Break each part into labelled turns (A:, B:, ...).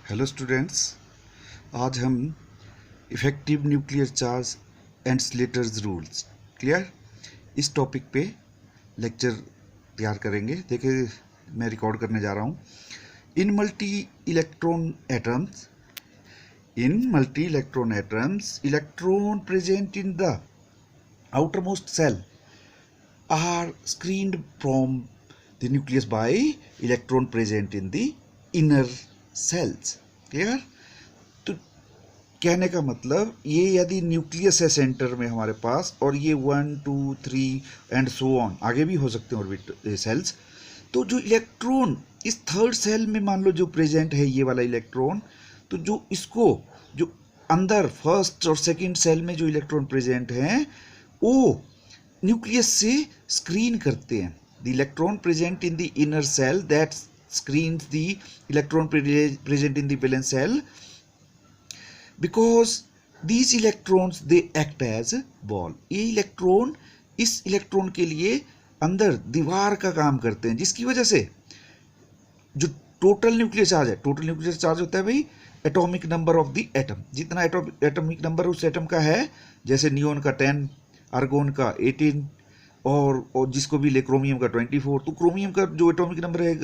A: Hello students, आज हम effective nuclear charge and Slater's rules clear इस टॉपिक पे लेक्चर तैयार करेंगे। देखिए, मैं रिकॉर्ड करने जा रहा हूँ। In multi electron atoms electron present in the outermost cell are screened from the nucleus by electron present in the inner cells. Clear? तो कहने का मतलब ये यदि न्यूक्लियस है सेंटर में हमारे पास, और ये 1 2 3 एंड सो ऑन आगे भी हो सकते हैं ऑर्बिट सेल्स, तो जो इलेक्ट्रॉन इस थर्ड सेल में मान लो जो प्रेजेंट है ये वाला इलेक्ट्रॉन, तो जो इसको जो अंदर फर्स्ट और सेकंड सेल में जो इलेक्ट्रॉन प्रेजेंट हैं वो न्यूक्लियस से स्क्रीन करते हैं। The electron present in the inner shell that screens the electron present in the valence cell because these electrons they act as ball. ये इलेक्ट्रॉन इस इलेक्ट्रॉन के लिए अंदर दीवार का काम करते हैं, जिसकी वजह से जो टोटल न्यूक्लियर चार्ज है, टोटल न्यूक्लियर चार्ज होता है भाई atomic number of the atom. जितना एटॉमिक नंबर उस एटम का है, जैसे नियोन का 10, आर्गोन का 18 और जिसको भी ले क्रोमियम का 24, तो क्रोमियम का जो एटॉमिक नंबर है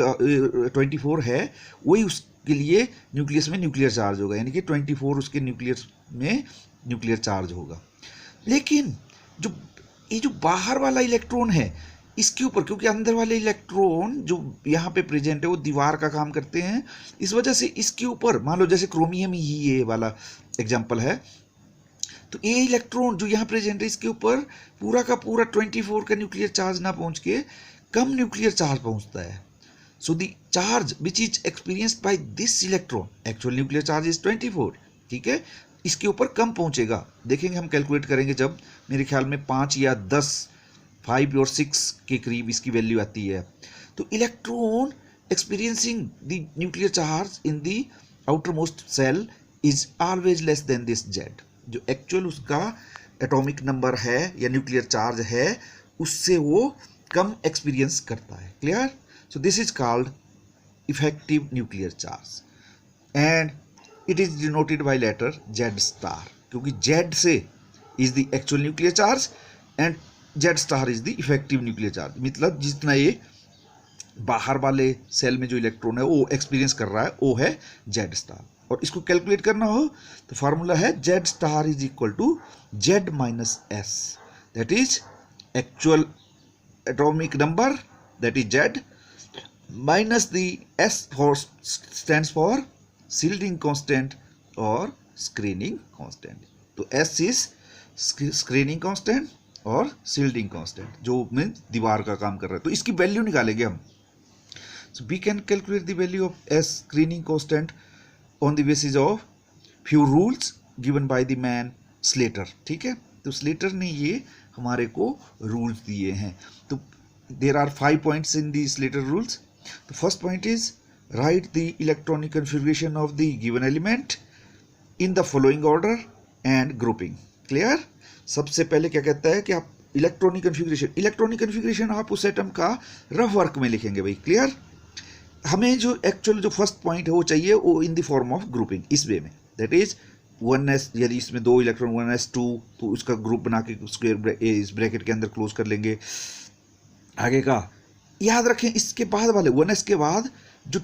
A: 24 है, वही उसके लिए न्यूक्लियस में न्यूक्लियर चार्ज होगा, यानी कि 24 उसके न्यूक्लियस में न्यूक्लियर चार्ज होगा। लेकिन जो ये जो बाहर वाला इलेक्ट्रॉन है इसके ऊपर, क्योंकि अंदर वाले इलेक्ट्रॉन जो यहाँ पे प्रेजेंट है वो दीवार का काम करते हैं, इस वजह से इसके ऊपर मान लो जैसे क्रोमियम ही ये वाला एग्जाम्पल है, तो ये इलेक्ट्रॉन जो यहाँ प्रेजेंट है इसके ऊपर पूरा का पूरा 24 का न्यूक्लियर चार्ज ना पहुँच के कम न्यूक्लियर चार्ज पहुँचता है। So the charge which is experienced by this electron, actual nuclear charge is 24, ठीक है, इसके ऊपर कम पहुँचेगा। देखेंगे हम कैलकुलेट करेंगे जब, मेरे ख्याल में 5 या 10, 5 और 6 के करीब इसकी वैल्यू आती है। तो electron experiencing the nuclear charge in the outer most shell is always less than this Z. जो एक्चुअल उसका एटॉमिक नंबर है या न्यूक्लियर चार्ज है उससे वो कम एक्सपीरियंस करता है। Clear? So this is called effective nuclear charge and it is denoted by letter Z star, क्योंकि जेड से is the actual nuclear charge and Z star is the effective nuclear charge. मतलब जितना ये बाहर वाले cell में जो electron है वो एक्सपीरियंस कर रहा है वो है जेड स्टार। और इसको कैलकुलेट करना हो तो फार्मूला है Z star is equal to Z minus S, that is actual atomic number, that is Z, minus the S for stands for shielding constant और स्क्रीनिंग कांस्टेंट। तो एस इज स्क्रीनिंग कांस्टेंट और shielding constant, जो means दीवार का काम कर रहा है। तो इसकी वैल्यू निकालेंगे हम। So we can calculate the value of S screening constant on the basis of few rules given by the man Slater, ठीक है। तो स्लेटर ने ये हमारे को रूल्स दिए हैं। तो there are 5 points in the Slater rules. The first point is write the electronic configuration of the given element in the following order and grouping. Clear? सबसे पहले क्या कहता है कि आप इलेक्ट्रॉनिक कन्फिग्रेशन आप उस एटम का रफ वर्क में लिखेंगे भाई। क्लियर? हमें जो एक्चुअल जो फर्स्ट पॉइंट है वो चाहिए वो in the form of grouping, इस वे में, दैट इज 1s, यदि इसमें 2 इलेक्ट्रॉन 1s2 तो उसका ग्रुप बना के स्क्वायर इस ब्रैकेट के अंदर क्लोज कर लेंगे। आगे का याद रखें, इसके बाद वाले 1s के बाद जो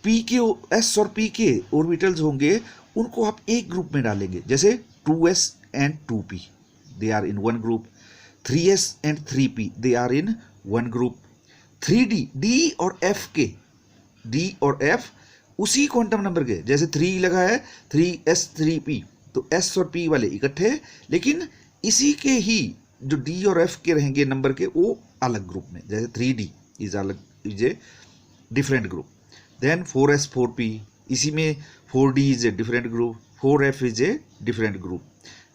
A: p के s और p के ऑर्बिटल्स होंगे उनको आप एक ग्रुप में डालेंगे, जैसे 2s and 2p they are in one group, 3s and 3p they are in one group, 3d d और f के D और F उसी क्वांटम नंबर के, जैसे 3 लगा है 3s 3p, तो s और p वाले इकट्ठे, लेकिन इसी के ही जो D और F के रहेंगे नंबर के वो अलग ग्रुप में, जैसे 3d इज अलग, is a different group. Then 4s 4p, इसी में 4d is a different group, 4f is a different group,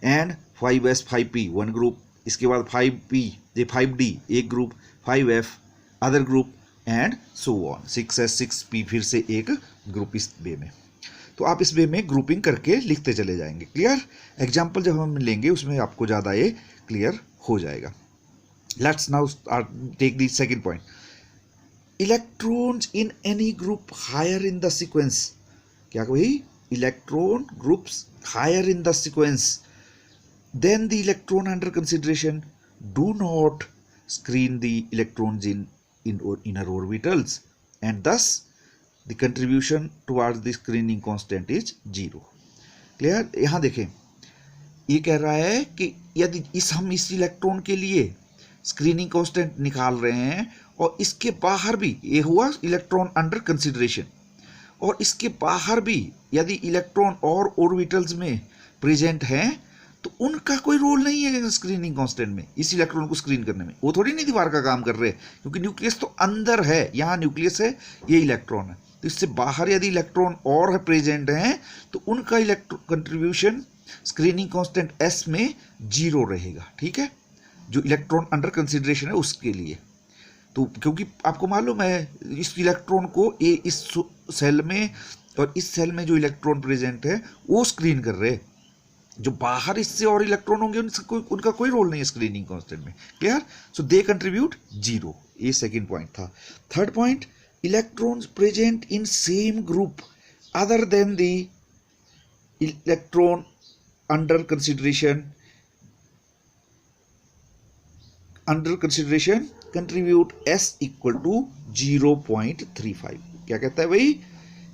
A: and 5s 5p one group. इसके बाद 5p ये 5d एक group, 5f other group and so on, 6s 6p फिर से एक group इस वे में। तो आप इस वे में ग्रुपिंग करके लिखते चले जाएंगे। क्लियर? एग्जाम्पल जब हम लेंगे उसमें आपको ज़्यादा ये क्लियर हो जाएगा। Let's now take the second point, electrons in any group higher in the sequence क्या भाई, electron groups higher in the sequence then the electron under consideration do not screen the electrons in inner orbitals and thus the contribution towards the screening constant is 0. Clear? यहाँ देखें, ये कह रहा है कि यदि हम इस इलेक्ट्रॉन के लिए स्क्रीनिंग कांस्टेंट निकाल रहे हैं और इसके बाहर भी, ये हुआ इलेक्ट्रॉन अंडर कंसिडरेशन, और इसके बाहर भी यदि इलेक्ट्रॉन और ऑर्बिटल्स में प्रेजेंट हैं तो उनका कोई रोल नहीं है स्क्रीनिंग कांस्टेंट में, इस इलेक्ट्रॉन को स्क्रीन करने में। वो थोड़ी नहीं दीवार का काम कर रहे, क्योंकि न्यूक्लियस तो अंदर है, यहाँ न्यूक्लियस है, ये इलेक्ट्रॉन है, तो इससे बाहर यदि इलेक्ट्रॉन और प्रेजेंट हैं तो उनका electron contribution screening constant S में 0 रहेगा। ठीक है, जो इलेक्ट्रॉन अंडर कंसिडरेशन है उसके लिए। तो क्योंकि आपको मालूम है इस इलेक्ट्रॉन को इस सेल में और इस सेल में जो इलेक्ट्रॉन प्रेजेंट है वो स्क्रीन कर रहे हैं, जो बाहर इससे और इलेक्ट्रॉन होंगे उनका कोई रोल नहीं है स्क्रीनिंग कांस्टेंट में। क्लियर? So they contribute 0। ये सेकंड पॉइंट था। Third point, electrons present in same group other than the electron under consideration contribute S equal to 0.35। क्या कहता है भाई?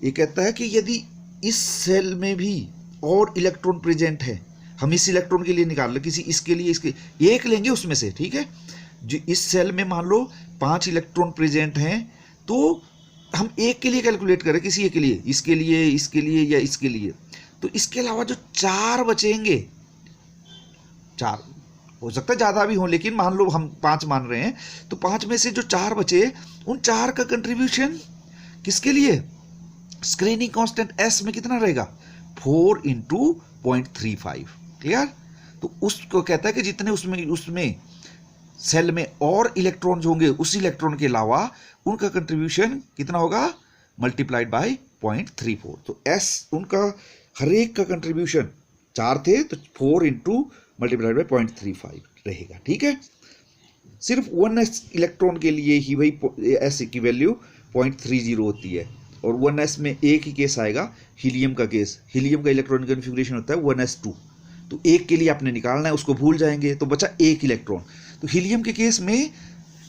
A: ये कहता है कि यदि इस सेल में भी और इलेक्ट्रॉन प्रेजेंट है, हम इस इलेक्ट्रॉन के लिए निकाल लो, किसी इसके लिए इसके एक लेंगे उसमें से, ठीक है, जो इस सेल में मान लो 5 इलेक्ट्रॉन प्रेजेंट हैं, तो हम एक के लिए कैलकुलेट करें, किसी एक के लिए, इसके लिए, इसके लिए या इसके लिए, तो इसके अलावा जो 4 बचेंगे, 4 हो सकता है ज़्यादा भी हो, लेकिन मान लो हम 5 मान रहे हैं, तो 5 में से जो 4 बचे, उन 4 का कंट्रीब्यूशन किसके लिए? स्क्रीनिंग कांस्टेंट S में कितना रहेगा? 4 × 0.35। क्लियर? तो उसको कहता है कि जितने उसमें सेल में और इलेक्ट्रॉन्स होंगे उस इलेक्ट्रॉन के अलावा उनका कंट्रीब्यूशन कितना होगा? Multiplied by 0.34। तो S उनका हर एक का कंट्रीब्यूशन 4 थे तो 4 × मल्टीप्लाइड बाय 0.35 रहेगा। ठीक है, सिर्फ 1s इलेक्ट्रॉन के लिए ही वही S की वैल्यू 0.30 होती है, और 1s में एक ही केस आएगा, हीलियम का केस। हीलियम का इलेक्ट्रॉनिक कन्फिग्रेशन होता है 1s2, तो एक के लिए आपने निकालना है, उसको भूल जाएंगे तो बचा एक इलेक्ट्रॉन। तो हीलियम के केस में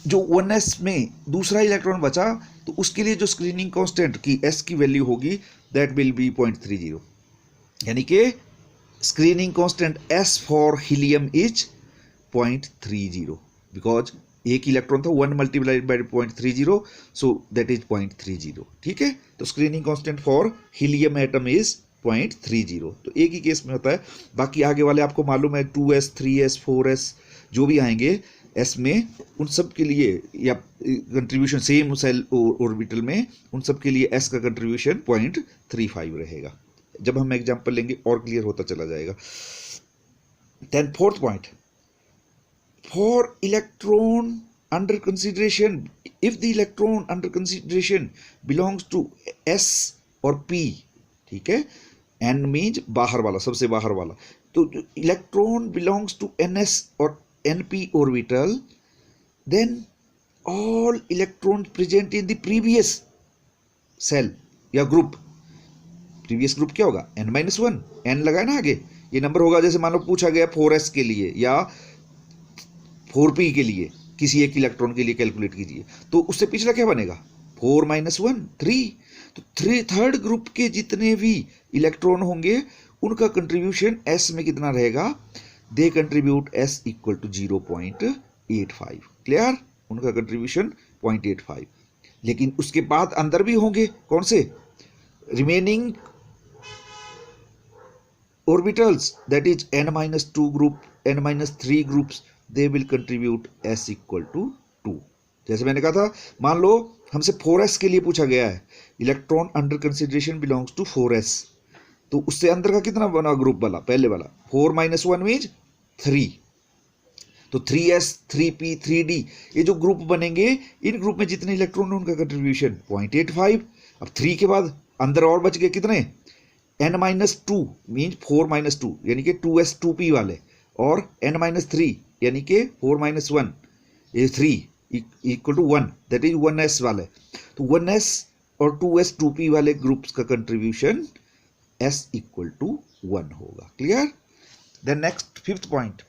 A: जो 1s में दूसरा इलेक्ट्रॉन बचा, तो उसके लिए जो स्क्रीनिंग कांस्टेंट की S की वैल्यू होगी दैट विल बी 0.30, यानी कि screening constant S for helium is 0.30 because एक इलेक्ट्रॉन था 1 multiplied by 0.30, so that is 0.30। ठीक है, तो screening constant for helium atom is 0.30। तो एक ही केस में होता है, बाकी आगे वाले आपको मालूम है 2s 3s 4s जो भी आएंगे S में, उन सब के लिए या कंट्रीब्यूशन सेम सेल ऑर्बिटल में, उन सब के लिए S का कंट्रीब्यूशन 0.35 रहेगा। जब हम एग्जांपल लेंगे और क्लियर होता चला जाएगा। Then fourth point, for electron under consideration, if the electron under consideration belongs to S or P, ठीक है, N means बाहर वाला, सबसे बाहर वाला, तो electron belongs to NS or NP orbital, then all electrons present in the previous cell या group, previous group क्या होगा? N-1, N लगाए ना आगे, ये नंबर होगा, जैसे मान लो पूछा गया 4s के लिए या 4p के लिए, किसी एक इलेक्ट्रॉन के लिए कैलकुलेट कीजिए, तो उससे पिछला क्या बनेगा? 4 - 1 3। तो थर्ड ग्रुप के जितने भी इलेक्ट्रॉन होंगे उनका कंट्रीब्यूशन S में कितना रहेगा? They contribute S equal to 0.85। Clear? उनका कंट्रीब्यूशन 0.85। लेकिन उसके बाद अंदर भी होंगे, कौन से? Remaining orbitals, that is N-2 group, N-3 groups, they will contribute S equal to 2। जैसे मैंने कहा था, मान लो हमसे 4s के लिए पूछा गया है, electron under consideration belongs to 4s, तो उससे अंदर का कितना बना ग्रुप वाला? पहले वाला 4 - 1 मीन्स 3, तो 3s 3p 3d ये जो ग्रुप बनेंगे, इन ग्रुप में जितने इलेक्ट्रॉन है उनका कंट्रीब्यूशन 0.85। अब 3 के बाद अंदर और बच गए कितने? N-2 मीन्स 4 - 2 यानी कि 2s 2p वाले, और N-3 यानी कि 4 - 1 ये 3 equal to 1, that is 1s वाले। तो 1s और 2s2p वाले ग्रुप्स का कंट्रीब्यूशन s इक्वल टू 1 होगा। Clear? Then next fifth point,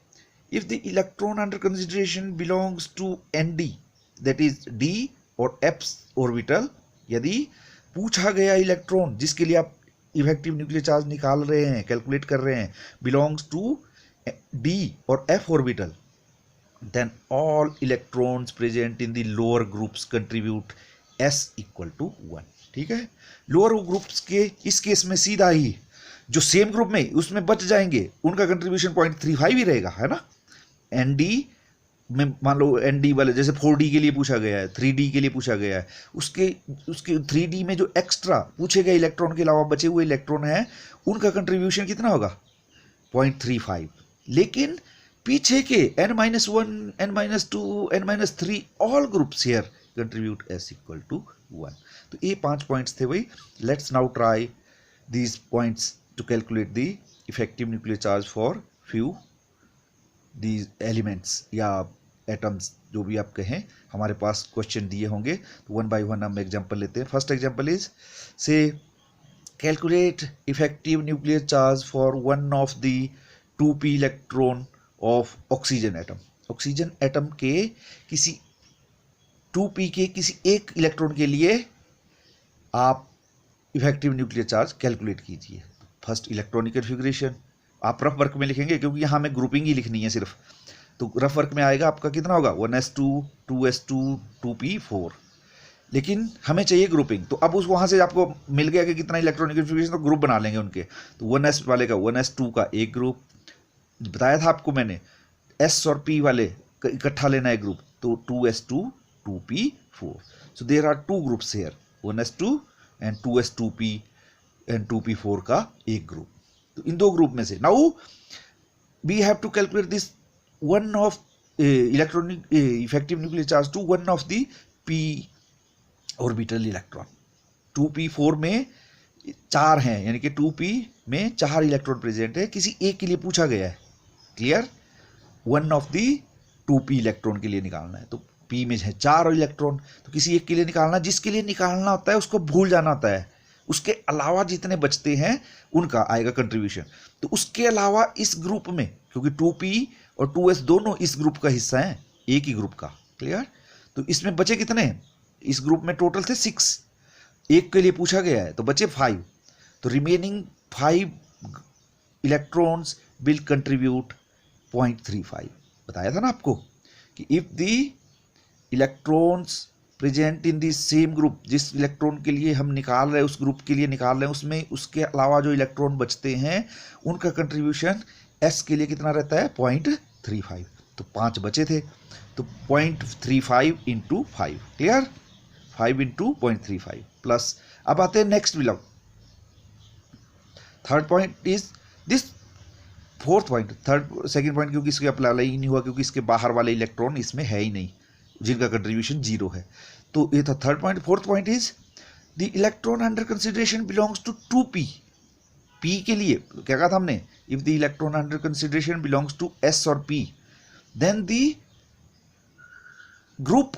A: if the electron under consideration belongs to nd that is d और f ऑर्बिटल, यदि पूछा गया इलेक्ट्रॉन जिसके लिए आप इफेक्टिव न्यूक्लियर चार्ज निकाल रहे हैं, कैलकुलेट कर रहे हैं, बिलोंग्स टू d और f orbital, then all electrons present in the lower groups contribute s equal to 1। ठीक है, लोअर ग्रुप्स के इस केस में सीधा ही जो सेम ग्रुप में उसमें बच जाएंगे उनका कंट्रीब्यूशन 0.35 ही रहेगा, है ना। nd में मान लो nd वाले जैसे 4d के लिए पूछा गया है, 3d के लिए पूछा गया है, उसके 3d में जो एक्स्ट्रा पूछे गए इलेक्ट्रॉन के अलावा बचे हुए इलेक्ट्रॉन हैं उनका कंट्रीब्यूशन कितना होगा 0.35। लेकिन पीछे के n-1, n-2, n-3 all groups here contribute s equal to 1। तो ये 5 पॉइंट्स थे भाई। Let's now try these points to calculate the effective nuclear charge for few these elements या एटम्स, जो भी आप कहें। हमारे पास क्वेश्चन दिए होंगे तो वन बाय वन हम एग्जांपल लेते हैं। फर्स्ट एग्जांपल इज से calculate effective nuclear charge for one of the 2p electron of oxygen atom. Oxygen atom के किसी 2p के किसी एक इलेक्ट्रॉन के लिए आप इफेक्टिव न्यूक्लियर चार्ज कैलकुलेट कीजिए। फर्स्ट इलेक्ट्रॉनिक कन्फिग्रेशन आप रफ वर्क में लिखेंगे क्योंकि यहाँ हमें ग्रुपिंग ही लिखनी है सिर्फ, तो रफ वर्क में आएगा आपका कितना होगा 1s2 2s2 2p4, लेकिन हमें चाहिए ग्रुपिंग। तो अब उस वहाँ से आपको मिल गया कि कितना इलेक्ट्रॉनिक कन्फिग्रेशन, तो ग्रुप बना लेंगे उनके। तो 1s वाले का 1s2 का एक ग्रुप बताया था आपको मैंने, s और p वाले इकट्ठा लेना है ग्रुप, तो 2s2 2p4। So there are 2 groups here, 1s2 and 2s2p and 2p4 का एक ग्रुप। तो इन दो ग्रुप में से now we have to calculate this one of electronic effective nuclear charge to one of the p orbital electron. 2p4 में 4 हैं, यानी कि 2p में 4 इलेक्ट्रॉन प्रेजेंट है, किसी एक के लिए पूछा गया है। Clear? One of the 2p electron के लिए निकालना है, तो p में है 4 इलेक्ट्रॉन, तो किसी एक के लिए निकालना, जिसके लिए निकालना होता है उसको भूल जाना होता है, उसके अलावा जितने बचते हैं उनका आएगा कंट्रीब्यूशन। तो उसके अलावा इस ग्रुप में, क्योंकि 2p और 2s दोनों इस ग्रुप का हिस्सा हैं, एक ही ग्रुप का। क्लियर? तो इसमें बचे कितने, इस ग्रुप में टोटल थे 6, एक के लिए पूछा गया है तो बचे 5, तो रिमेनिंग 5 इलेक्ट्रॉन्स विल कंट्रीब्यूट 0.35। बताया था ना आपको कि if the electrons present in the same group, जिस इलेक्ट्रॉन के लिए हम निकाल रहे हैं उस ग्रुप के लिए निकाल रहे हैं, उसमें उसके अलावा जो इलेक्ट्रॉन बचते हैं उनका कंट्रीब्यूशन s के लिए कितना रहता है 0.35। तो 5 बचे थे, तो 0.35 इंटू 5। क्लियर? 5 into 0.35 plus. अब आते हैं next below, third point is this, fourth point, second point क्योंकि इसके अप्लाई ही नहीं हुआ क्योंकि इसके बाहर वाले इलेक्ट्रॉन इसमें है ही नहीं जिनका कंट्रीब्यूशन 0 है। तो ये था third point. Fourth point is the electron under consideration belongs to 2p। p के लिए क्या कहा था हमने, if the electron under consideration belongs to s और p, then the group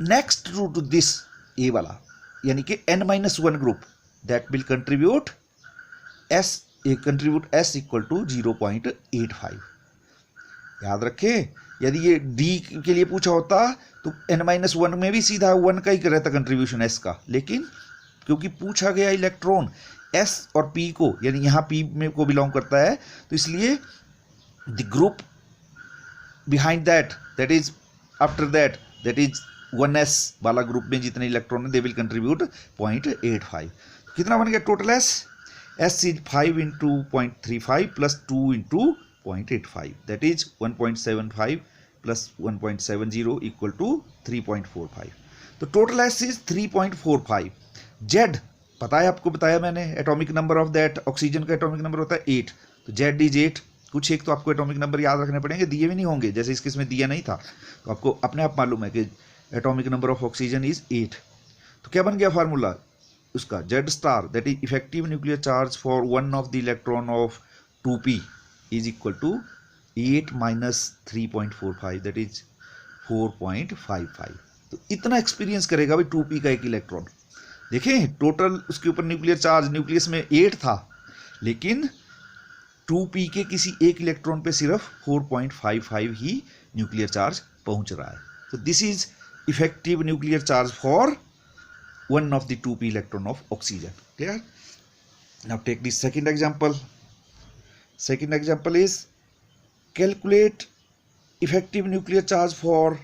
A: next to this a वाला, यानी कि n-1 group, that will contribute s equal to 0.85। याद रखें, यदि ये d के लिए पूछा होता तो n-1 में भी सीधा 1 का ही रहता कंट्रीब्यूशन s का, लेकिन क्योंकि पूछा गया इलेक्ट्रॉन s और p को, यानी यहाँ p में को बिलोंग करता है, तो इसलिए the group behind that is after that is 1s वाला ग्रुप में जितने इलेक्ट्रॉन है दे विल कंट्रीब्यूट 0.85। कितना बन गया total s is 5 into 0.35 plus 2 into 0.85, that is 1.75 plus 1.70 equal to 3.45। तो टोटल s इज 3.45। z पता है आपको, बताया मैंने, atomic number of that oxygen का एटॉमिक नंबर होता है 8, तो z इज 8। कुछ एक तो आपको एटॉमिक नंबर याद रखने पड़ेंगे, दिए भी नहीं होंगे, जैसे इस केस में दिया नहीं था, तो आपको अपने आप मालूम है कि atomic number of oxygen is 8। तो क्या बन गया फार्मूला उसका, z star that is effective nuclear charge for one of the electron of 2p is equal to 8 minus 3.45 that is 4.55। तो इतना एक्सपीरियंस करेगा भाई 2p का एक इलेक्ट्रॉन। देखें टोटल उसके ऊपर न्यूक्लियर चार्ज न्यूक्लियस में 8 था, लेकिन 2p के किसी एक इलेक्ट्रॉन पे सिर्फ 4.55 ही न्यूक्लियर चार्ज पहुंच रहा है। तो this is effective nuclear charge for one of the 2p electron of oxygen. Clear? Now take the second example. Second example is calculate effective nuclear charge for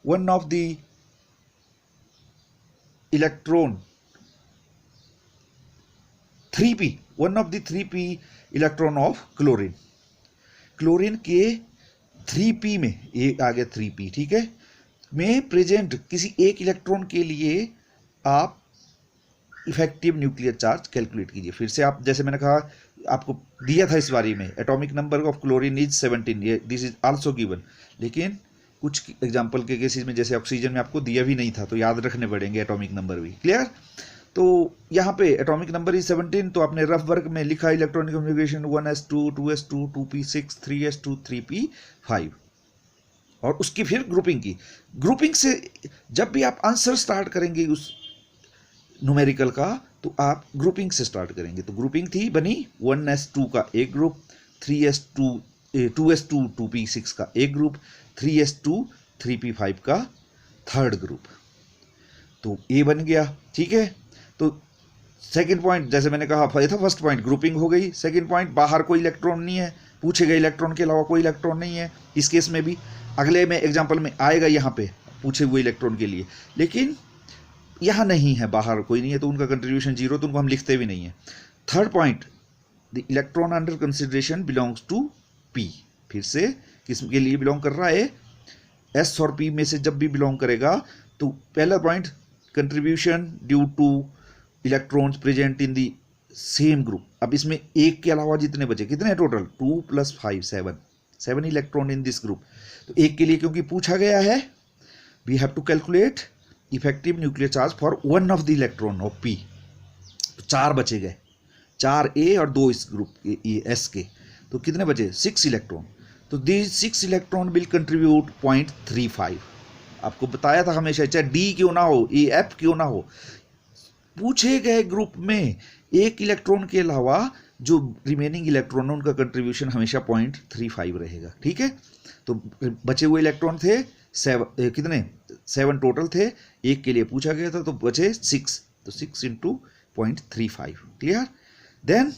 A: one of the electron 3p, one of the 3p electron of chlorine. Chlorine के 3p में, ये आ गया 3p, ठीक है, में present किसी एक electron के लिए आप इफेक्टिव न्यूक्लियर चार्ज कैलकुलेट कीजिए। फिर से आप, जैसे मैंने कहा आपको दिया था इस बारी में, atomic number of chlorine is 17, ये दिस इज आल्सो गिवन, लेकिन कुछ एग्जांपल के केसेस में जैसे ऑक्सीजन में आपको दिया भी नहीं था, तो याद रखने पड़ेंगे एटॉमिक नंबर भी। क्लियर? तो यहाँ पे एटॉमिक नंबर इज 17, तो आपने रफ वर्क में लिखा electronic configuration 1s2 2s2 2p6 3s2 3p5, और उसकी फिर ग्रुपिंग की। ग्रुपिंग से जब भी आप आंसर स्टार्ट करेंगे उस न्यूमेरिकल का, तो आप ग्रुपिंग से स्टार्ट करेंगे। तो ग्रुपिंग थी बनी 1s2 का एक ग्रुप, 2s2 2p6 का एक ग्रुप, 3s2 3p5 का थर्ड ग्रुप। तो ए बन गया, ठीक है। तो सेकंड पॉइंट, जैसे मैंने कहा था फर्स्ट पॉइंट ग्रुपिंग हो गई, सेकंड पॉइंट बाहर कोई इलेक्ट्रॉन नहीं है, पूछे गए इलेक्ट्रॉन के अलावा कोई इलेक्ट्रॉन नहीं है। इस केस में भी अगले में एग्जांपल में आएगा यहाँ पे पूछे हुए इलेक्ट्रॉन के लिए, लेकिन यहाँ नहीं है, बाहर कोई नहीं है, तो उनका कंट्रीब्यूशन 0, तो उनको हम लिखते भी नहीं है। Third point, the electron under consideration belongs to p, फिर से किसके लिए बिलोंग कर रहा है, s और p में से जब भी बिलोंग करेगा, तो पहला point contribution due to electrons present in the same group. अब इसमें एक के अलावा जितने बचे, कितने टोटल, 2 + 5 7 इलेक्ट्रॉन इन दिस ग्रुप। तो एक के लिए क्योंकि पूछा गया है, we have to calculate effective nuclear charge for one of the electron of p। तो 4 बचे गए, 4 a और 2 इस ग्रुप s के, तो कितने बचे, 6 इलेक्ट्रॉन। तो दीज 6 इलेक्ट्रॉन विल कंट्रीब्यूट 0.35। आपको बताया था हमेशा, चाहे d क्यों ना हो, ए f क्यों ना हो, पूछे गए ग्रुप में एक इलेक्ट्रॉन के अलावा जो रिमेनिंग इलेक्ट्रॉन है उनका कंट्रीब्यूशन हमेशा 0.35 रहेगा, ठीक है। तो बचे हुए इलेक्ट्रॉन थे 7 टोटल थे, एक के लिए पूछा गया था, तो बचे 6, तो 6 × 0.35। क्लियर? देन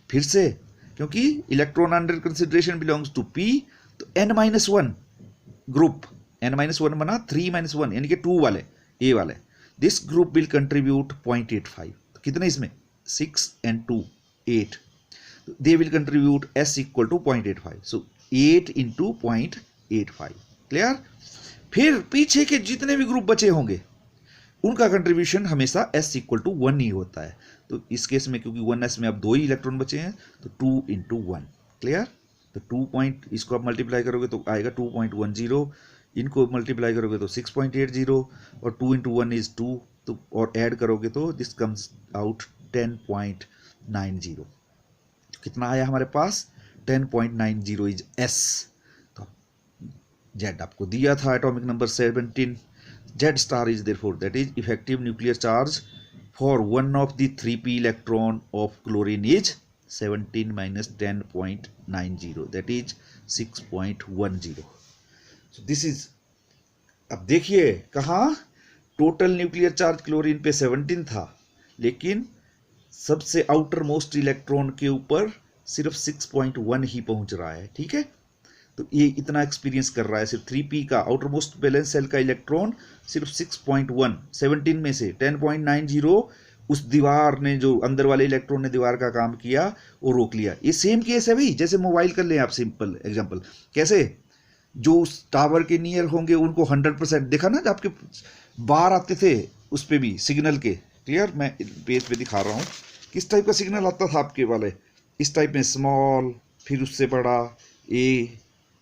A: फिर से क्योंकि electron under consideration belongs to p, तो n-1 ग्रुप, n-1 बना 3-1 यानी कि 2 वाले, a वाले, दिस ग्रुप विल कंट्रीब्यूट 0.85। तो कितने इसमें, 6 and 2 8, they will contribute s = 0.85, so 8 × 0.85। Clear? फिर पीछे के जितने भी ग्रुप बचे होंगे उनका कंट्रीब्यूशन हमेशा s = 1 ही होता है। तो इस केस में क्योंकि 1s में अब 2 ही इलेक्ट्रॉन बचे हैं, तो 2 × 1। क्लियर? तो 2 इसको आप मल्टीप्लाई करोगे तो आएगा 2.10, इनको मल्टीप्लाई करोगे तो 6.80, और 2 × 1 इज 2, तो और ऐड करोगे तो दिस कम्स आउट 10.90। कितना आया हमारे पास, 10.90 इज s। तो z आपको दिया था atomic number 17, z star is therefore that is effective nuclear charge for one of the 3p electron of chlorine is 17 - 10.90, that is 6.10। So this is, अब देखिए कहाँ टोटल न्यूक्लियर चार्ज क्लोरीन पे 17 था, लेकिन सबसे आउटर मोस्ट इलेक्ट्रॉन के ऊपर सिर्फ 6.1 ही पहुंच रहा है, ठीक है। तो ये इतना एक्सपीरियंस कर रहा है, सिर्फ 3p का आउटर मोस्ट बैलेंस सेल का इलेक्ट्रॉन सिर्फ 6.1, 17 में से 10.90 उस दीवार ने, जो अंदर वाले इलेक्ट्रॉन ने दीवार का काम किया वो रोक लिया। ये सेम केस है भाई, जैसे मोबाइल कर लें आप, सिंपल एग्जांपल, कैसे जो उस टावर के नियर होंगे उनको 100% देखा ना, जब आपके बाहर आते थे उस पर भी सिग्नल के। क्लियर? मैं पेज पे दिखा रहा हूँ किस टाइप का सिग्नल आता था आपके वाले, इस टाइप में स्मॉल, फिर उससे बड़ा ए,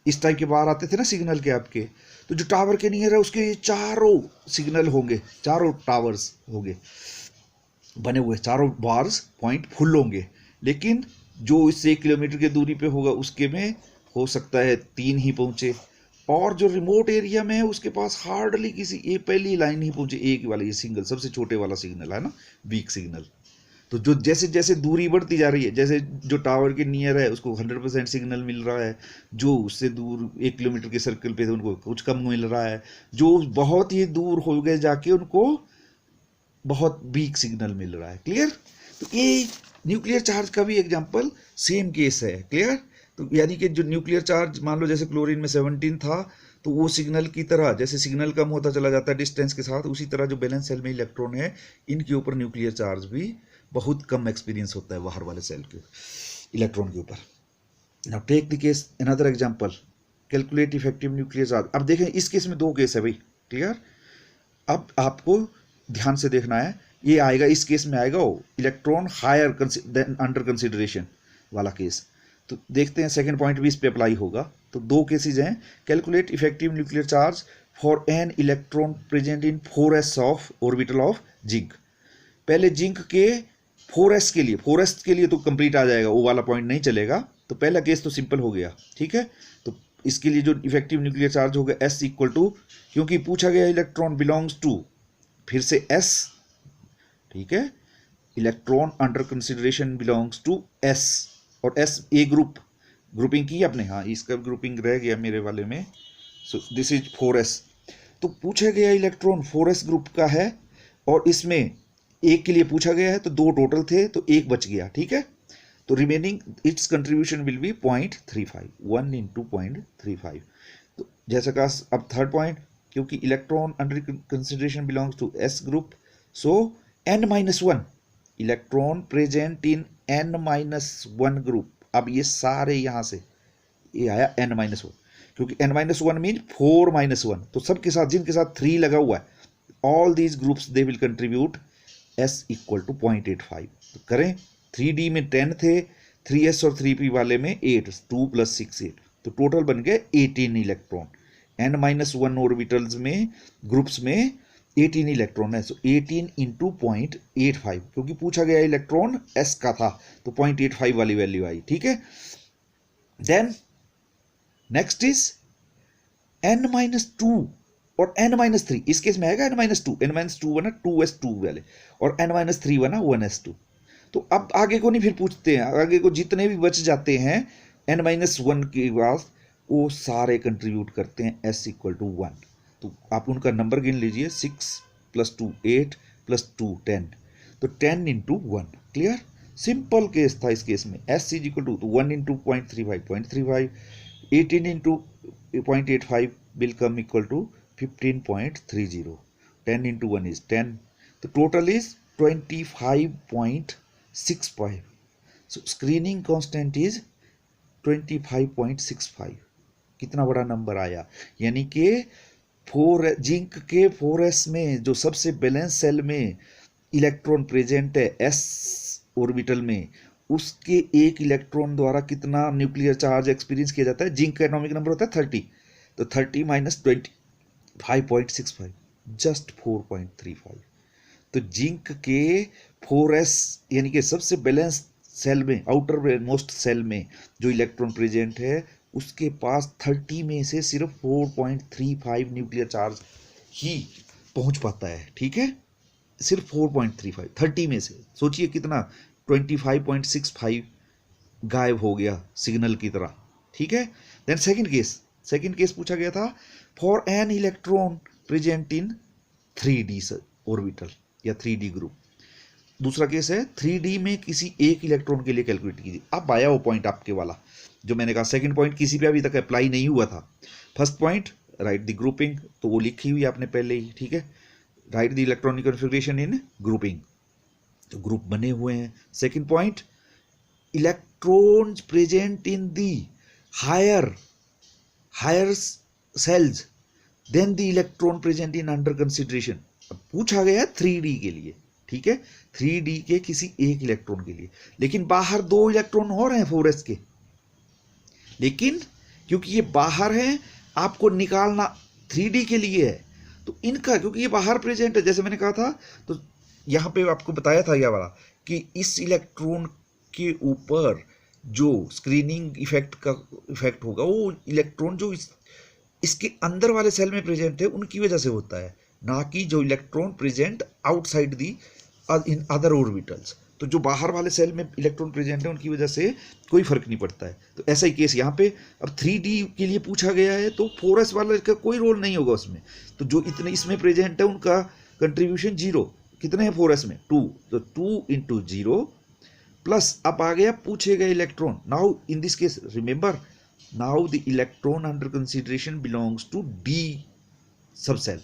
A: इस टाइप के बाहर आते थे ना सिग्नल के आपके। तो जो टावर के नियर है उसके चारों सिग्नल होंगे, चारों टावर्स होंगे बने हुए, चारों बार्स पॉइंट फुल होंगे, लेकिन जो इससे 1 किलोमीटर की दूरी पे होगा उसके में हो सकता है 3 ही पहुंचे, और जो रिमोट एरिया में है उसके पास हार्डली किसी एक पहली लाइन ही पहुंचे, एक वाला ये सिंगल सबसे छोटे वाला सिग्नल है ना, वीक सिग्नल। तो जो जैसे जैसे दूरी बढ़ती जा रही है, जैसे जो टावर के नियर है उसको 100% सिग्नल मिल रहा है, जो उससे दूर 1 किलोमीटर के सर्कल पे थे उनको कुछ कम मिल रहा है, जो बहुत ही दूर हो गए जाके उनको बहुत वीक सिग्नल मिल रहा है। क्लियर? तो ये न्यूक्लियर चार्ज का भी एग्जांपल सेम केस है। क्लियर? तो यानी कि जो न्यूक्लियर चार्ज मान लो जैसे क्लोरीन में 17 था, तो वो सिग्नल की तरह, जैसे सिग्नल कम होता चला जाता है डिस्टेंस के साथ, उसी तरह जो बैलेंस सेल में इलेक्ट्रॉन है इनके ऊपर न्यूक्लियर चार्ज भी बहुत कम एक्सपीरियंस होता है बाहर वाले सेल के इलेक्ट्रॉन के ऊपर। Now take the case another example, calculate effective nuclear charge. अब देखें इस केस में 2 केस है भाई। क्लियर? अब आपको ध्यान से देखना है, ये आएगा इस केस में आएगा वो electron higher then under consideration वाला केस। तो देखते हैं सेकंड पॉइंट भी इस पे अप्लाई होगा। तो 2 केसेस हैं, calculate effective nuclear charge for an electron present in 4s of orbital of zinc. पहले जिंक के 4s के लिए, 4s के लिए तो कंप्लीट आ जाएगा, वो वाला पॉइंट नहीं चलेगा। तो पहला केस तो सिंपल हो गया, ठीक है। तो इसके लिए जो इफेक्टिव न्यूक्लियर चार्ज होगा S इक्वल टू, क्योंकि पूछा गया इलेक्ट्रॉन बिलोंग्स टू, फिर से S, ठीक है, electron under consideration belongs to S, और S ए ग्रुपिंग की आपने, हाँ इसका ग्रुपिंग रह गया मेरे वाले में। सो दिस इज 4s। तो पूछा गया इलेक्ट्रॉन 4s ग्रुप का है, और इसमें एक के लिए पूछा गया है, तो 2 टोटल थे तो 1 बच गया, ठीक है। तो remaining its contribution will be 0.35, 1 into 0.35। तो जैसा कहा, अब थर्ड पॉइंट, क्योंकि electron under consideration belongs to S group, so n-1 electron present in n-1 group. अब ये सारे यहां से ये आया n-1, क्योंकि n-1 मीन 4-1, तो सबके साथ जिनके साथ 3 लगा हुआ है, all these groups they will contribute S equal to 0.85। तो करें, 3D में 10 थे, 3s और 3p वाले में 8, 2 + 6 8, तो टोटल बन गए 18 इलेक्ट्रॉन। n-1 ऑर्बिटल्स में ग्रुप्स में 18 इलेक्ट्रॉन है, सो 18 इंटू 0.85, क्योंकि पूछा गया इलेक्ट्रॉन S का था तो 0.85 वाली वैल्यू आई, ठीक है। देन नेक्स्ट इज n-2 और n-3, इस केस में आएगा n-2 बना 2s2 वाले, और n-3 बना 1s2। तो अब आगे को नहीं फिर पूछते हैं, आगे को जितने भी बच जाते हैं n-1 के बाद वो सारे कंट्रीब्यूट करते हैं S इक्वल टू 1। तो आप उनका नंबर गिन लीजिए, 6 + 2 8 + 2 10, तो 10 इंटू 1। क्लियर? सिंपल केस था इस केस में। S is equal to 1 into 0.35, 18 into 0.85 will come equal to 15.30, 10 into 1 is 10, तो total is 25.65। So screening constant is 25.65। कितना बड़ा नंबर आया, यानी कि जिंक के 4s में जो सबसे बैलेंस सेल में इलेक्ट्रॉन प्रेजेंट है S ऑर्बिटल में, उसके एक इलेक्ट्रॉन द्वारा कितना न्यूक्लियर चार्ज एक्सपीरियंस किया जाता है। जिंक का एटॉमिक नंबर होता है 30, तो 30 - 25.65, जस्ट 4.35। तो जिंक के 4s यानी कि सबसे बैलेंस सेल में, आउटर मोस्ट सेल में जो इलेक्ट्रॉन प्रेजेंट है, उसके पास 30 में से सिर्फ 4.35 न्यूक्लियर चार्ज ही पहुंच पाता है, ठीक है, सिर्फ 4.35 30 में से। सोचिए कितना, 25.65 गायब हो गया सिग्नल की तरह, ठीक है। देन सेकंड केस पूछा गया था, for an electron present in 3D orbital या 3D ग्रुप। दूसरा केस है 3D में किसी एक इलेक्ट्रॉन के लिए कैलकुलेट कीजिए। अब आया वो पॉइंट आपके वाला जो मैंने कहा, सेकंड पॉइंट किसी पे अभी तक अप्लाई नहीं हुआ था। First point, write the grouping, तो वो लिखी हुई आपने पहले ही, ठीक है, write the electronic configuration in grouping, तो ग्रुप बने हुए हैं। Second point, electrons present in the higher shells then the electron present in under consideration. अब पूछा गया 3D के लिए, ठीक है, 3D के किसी एक इलेक्ट्रॉन के लिए, लेकिन बाहर 2 इलेक्ट्रॉन और हैं 4s के, लेकिन क्योंकि ये बाहर है, आपको निकालना 3D के लिए है, तो इनका क्योंकि ये बाहर प्रेजेंट है, जैसे मैंने कहा था, तो यहाँ पे आपको बताया था यह वाला कि इस इलेक्ट्रॉन के ऊपर जो स्क्रीनिंग इफेक्ट होगा वो इलेक्ट्रॉन जो इसके अंदर वाले सेल में प्रेजेंट है उनकी वजह से होता है, ना कि जो electron present outside the in other orbitals. तो जो बाहर वाले सेल में इलेक्ट्रॉन प्रेजेंट है उनकी वजह से कोई फर्क नहीं पड़ता है। तो ऐसा ही केस यहाँ पे अब 3D के लिए पूछा गया है, तो 4s वाला का कोई रोल नहीं होगा उसमें। तो जो इतने इसमें प्रेजेंट है उनका कंट्रीब्यूशन 0। कितने हैं 4s में? 2। तो 2 इंटू 0 प्लस अब आ गया पूछे गए electron. Now in this case remember, now the electron under consideration belongs to D subshell.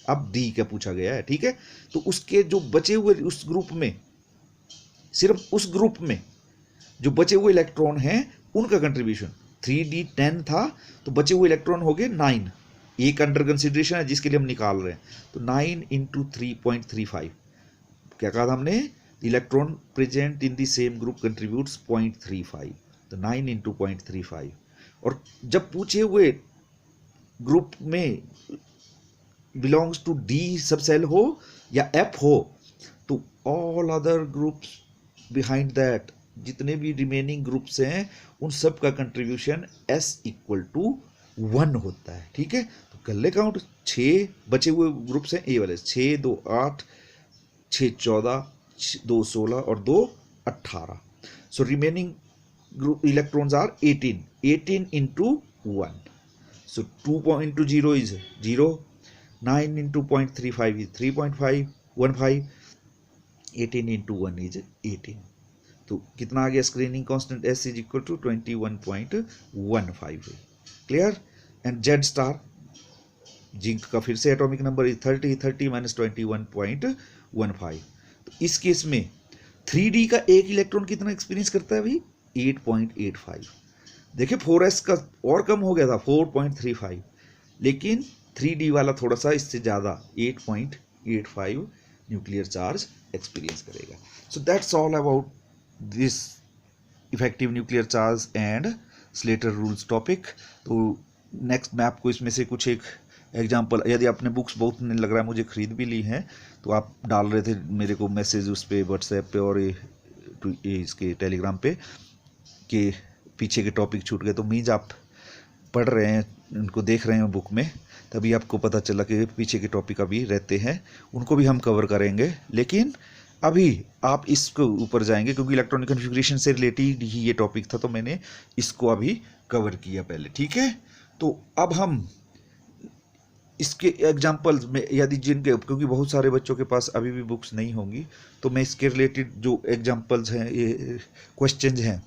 A: अब डी का पूछा गया है, ठीक है। तो उसके जो बचे हुए उस ग्रुप में, सिर्फ उस ग्रुप में जो बचे हुए इलेक्ट्रॉन हैं उनका कंट्रीब्यूशन 3D 10 था, तो बचे हुए इलेक्ट्रॉन हो गए 9। एक अंडर कंसिडरेशन है जिसके लिए हम निकाल रहे हैं। तो 9 इंटू 3.35, क्या कहा था हमने? Electron present in the same group contributes 0.35। तो 9 इंटू 0.35। और जब पूछे हुए ग्रुप में बिलोंग्स टू डी सब सेल हो या एफ हो, तो all other groups behind that, जितने भी रिमेनिंग ग्रुप्स हैं उन सब का कंट्रीब्यूशन S इक्वल टू 1 होता है, ठीक है। तो कर ले काउंट, 6 बचे हुए ग्रुप्स हैं ए वाले, 6 2 8, 6 14, 2 16 और 2 18। So remaining group electrons are 18 into 1, so 2 into 0 is 0, 9 into 0.35 is 3.515, 18 into 1 is 18। तो कितना आ गया screening constant S is equal to 21.15। Clear. And Z star zinc का फिर से एटॉमिक नंबर इज 30 माइनस 21.15। तो इस केस में 3D का एक इलेक्ट्रॉन कितना एक्सपीरियंस करता है भाई? 8.85। देखिए 4s का और कम हो गया था 4.35, लेकिन 3D वाला थोड़ा सा इससे ज़्यादा 8.85 न्यूक्लियर चार्ज एक्सपीरियंस करेगा। So that's all about this effective nuclear charge and Slater rules topic. तो नेक्स्ट मैं आपको इसमें से कुछ एक एग्जाम्पल, यदि आपने बुक्स बहुत लग रहा है मुझे खरीद भी ली हैं, तो आप डाल रहे थे मेरे को मैसेज उस पर व्हाट्सएप पे और इसके टेलीग्राम पे कि पीछे के टॉपिक छूट गए, तो मीन्स आप पढ़ रहे हैं, उनको देख रहे हैं बुक में, तभी आपको पता चला कि पीछे के टॉपिक अभी रहते हैं, उनको भी हम कवर करेंगे। लेकिन अभी आप इसको ऊपर जाएंगे क्योंकि इलेक्ट्रॉनिक कॉन्फ़िगरेशन से रिलेटेड ही ये टॉपिक था, तो मैंने इसको अभी कवर किया पहले, ठीक है। तो अब हम इसके एग्जाम्पल्स में, यदि जिनके, क्योंकि बहुत सारे बच्चों के पास अभी भी बुक्स नहीं होंगी, तो मैं इसके रिलेटेड जो एग्जाम्पल्स हैं, ये क्वेश्चंस हैं,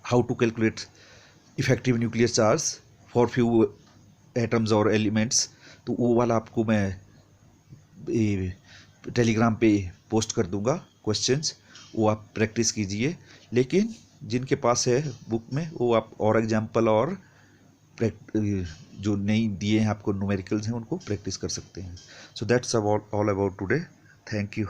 A: how to calculate effective nuclear charge for few atoms और एलिमेंट्स, तो वो वाला आपको मैं टेलीग्राम पे पोस्ट कर दूंगा क्वेश्चंस, वो आप प्रैक्टिस कीजिए। लेकिन जिनके पास है बुक में, वो आप और एग्जाम्पल और जो नहीं दिए हैं आपको न्यूमेरिकल्स हैं, उनको प्रैक्टिस कर सकते हैं। So that's all about today. Thank you.